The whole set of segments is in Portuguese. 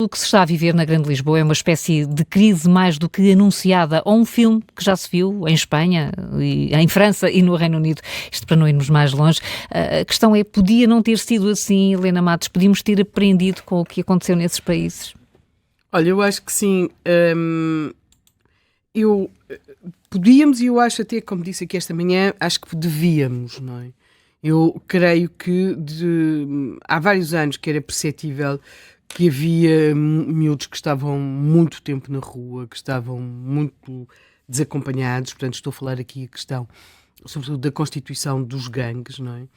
O que se está a viver na Grande Lisboa é uma espécie de crise mais do que anunciada, ou um filme que já se viu em Espanha, em França e no Reino Unido. Isto para não irmos mais longe. A questão é, podia não ter sido assim, Helena Matos? Podíamos ter aprendido com o que aconteceu nesses países? Olha, eu acho que sim. Podíamos, e eu acho até, como disse aqui esta manhã, acho que devíamos, não é? Eu creio que há vários anos que era perceptível que havia miúdos que estavam muito tempo na rua, que estavam muito desacompanhados. Portanto, estou a falar aqui a questão, sobretudo, da constituição dos gangues, não é?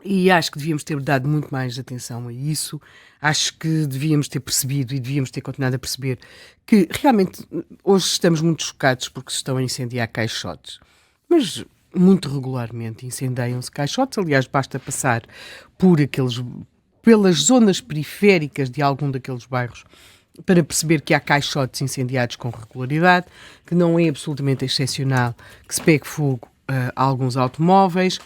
E acho que devíamos ter dado muito mais atenção a isso. Acho que devíamos ter percebido e devíamos ter continuado a perceber que realmente hoje estamos muito chocados porque se estão a incendiar caixotes. Mas muito regularmente incendiam-se caixotes. Aliás, basta passar pelas zonas periféricas de algum daqueles bairros para perceber que há caixotes incendiados com regularidade, que não é absolutamente excepcional que se pegue fogo a alguns automóveis.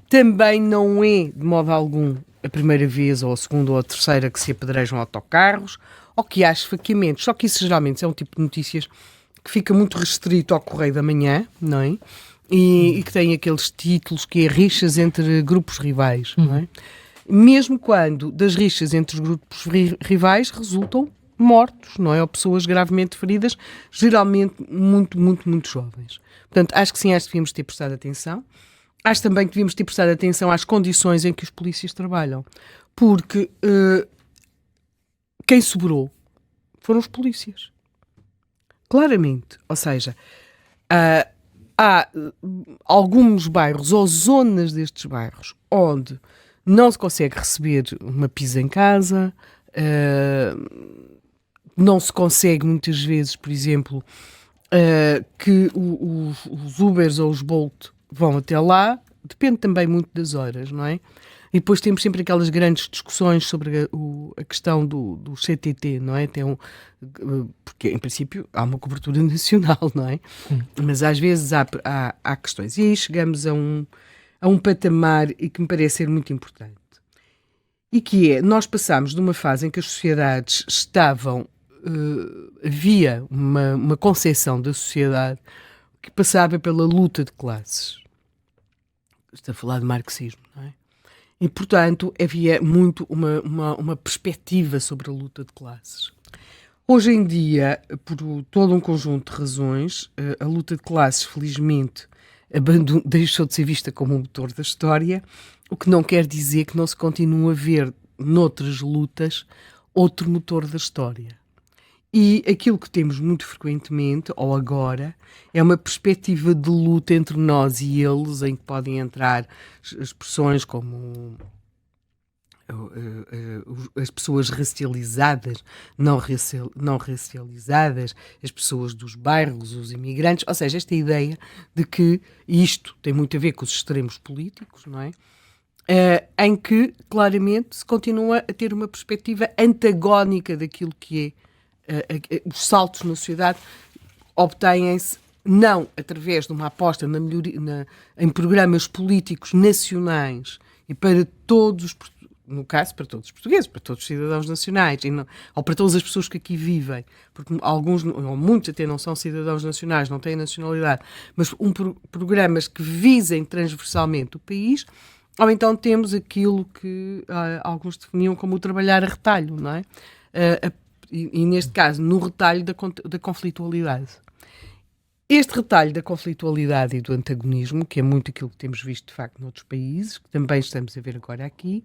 Também não é, de modo algum, a primeira vez, ou a segunda ou a terceira que se apedrejam autocarros, ou que há esfaqueamentos. Só que isso geralmente é um tipo de notícias que fica muito restrito ao Correio da Manhã, não é? E que tem aqueles títulos que é rixas entre grupos rivais, não é? Mesmo quando das rixas entre os grupos rivais resultam mortos, não é? Ou pessoas gravemente feridas, geralmente muito, muito, muito jovens. Portanto, acho que sim, acho que devíamos ter prestado atenção. Acho também que devíamos ter prestado atenção às condições em que os polícias trabalham. Porque quem sobrou foram os polícias. Claramente. Ou seja, há alguns bairros ou zonas destes bairros onde não se consegue receber uma pizza em casa, não se consegue muitas vezes, por exemplo, que os Ubers ou os Bolt vão até lá, depende também muito das horas, não é? E depois temos sempre aquelas grandes discussões sobre a questão do CTT, não é? Porque, em princípio, há uma cobertura nacional, não é? Mas às vezes há questões. E aí chegamos a um patamar e que me parece ser muito importante. E que é, nós passámos de uma fase em que as sociedades estavam... havia uma concepção da sociedade que passava pela luta de classes. Estou a falar de marxismo, não é? E, portanto, havia muito uma perspectiva sobre a luta de classes. Hoje em dia, por todo um conjunto de razões, a luta de classes, felizmente, deixou de ser vista como um motor da história, o que não quer dizer que não se continue a ver, noutras lutas, outro motor da história. E aquilo que temos muito frequentemente, ou agora, é uma perspectiva de luta entre nós e eles, em que podem entrar expressões como as pessoas racializadas, não racializadas, as pessoas dos bairros, os imigrantes, ou seja, esta ideia de que isto tem muito a ver com os extremos políticos, não é? Em que, claramente, se continua a ter uma perspectiva antagónica daquilo que é os saltos na sociedade obtêm-se não através de uma aposta em programas políticos nacionais e para todos, no caso, para todos os portugueses, para todos os cidadãos nacionais, ou para todas as pessoas que aqui vivem, porque alguns, ou muitos até não são cidadãos nacionais, não têm nacionalidade, mas programas que visem transversalmente o país, ou então temos aquilo que alguns definiam como o trabalhar a retalho, não é? E neste caso, no retalho da conflitualidade. Este retalho da conflitualidade e do antagonismo, que é muito aquilo que temos visto, de facto, noutros países, que também estamos a ver agora aqui,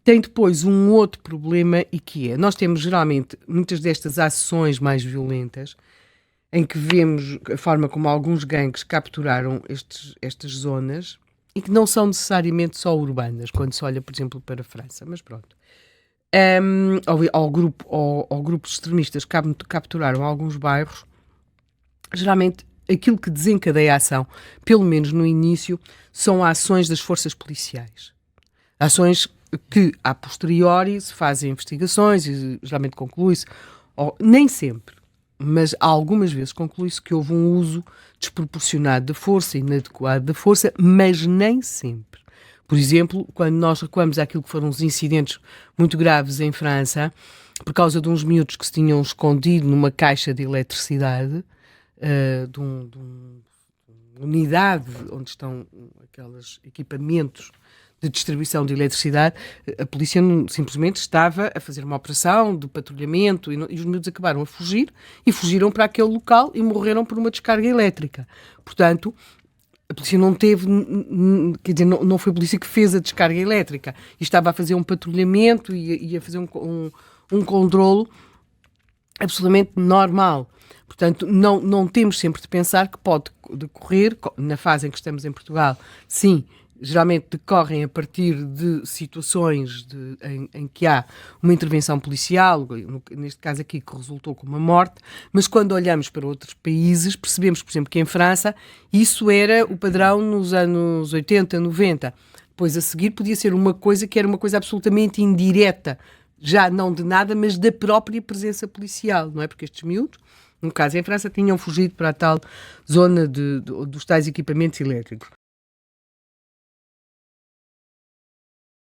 tem depois um outro problema, e que é, nós temos geralmente muitas destas ações mais violentas, em que vemos a forma como alguns gangues capturaram estas zonas, e que não são necessariamente só urbanas, quando se olha, por exemplo, para a França, mas pronto. Ao grupos extremistas que capturaram alguns bairros, geralmente aquilo que desencadeia a ação, pelo menos no início, são ações das forças policiais. Ações que, a posteriori, se fazem investigações e geralmente conclui-se, nem sempre, mas algumas vezes conclui-se que houve um uso desproporcionado da força, inadequado da força, mas nem sempre. Por exemplo, quando nós recuamos àquilo que foram os incidentes muito graves em França, por causa de uns miúdos que se tinham escondido numa caixa de eletricidade, de uma unidade onde estão aqueles equipamentos de distribuição de eletricidade. A polícia simplesmente estava a fazer uma operação de patrulhamento e os miúdos acabaram a fugir e fugiram para aquele local e morreram por uma descarga elétrica. Portanto, a polícia não teve, quer dizer, não foi a polícia que fez a descarga elétrica e estava a fazer um patrulhamento e a fazer um controlo absolutamente normal. Portanto, não temos sempre de pensar que pode decorrer, na fase em que estamos em Portugal, sim, geralmente decorrem a partir de situações em que há uma intervenção policial, neste caso aqui que resultou com uma morte, mas quando olhamos para outros países percebemos, por exemplo, que em França isso era o padrão nos anos 80, 90. Depois a seguir podia ser uma coisa que era uma coisa absolutamente indireta, já não de nada, mas da própria presença policial, não é? Porque estes miúdos, no caso em França, tinham fugido para a tal zona dos tais equipamentos elétricos.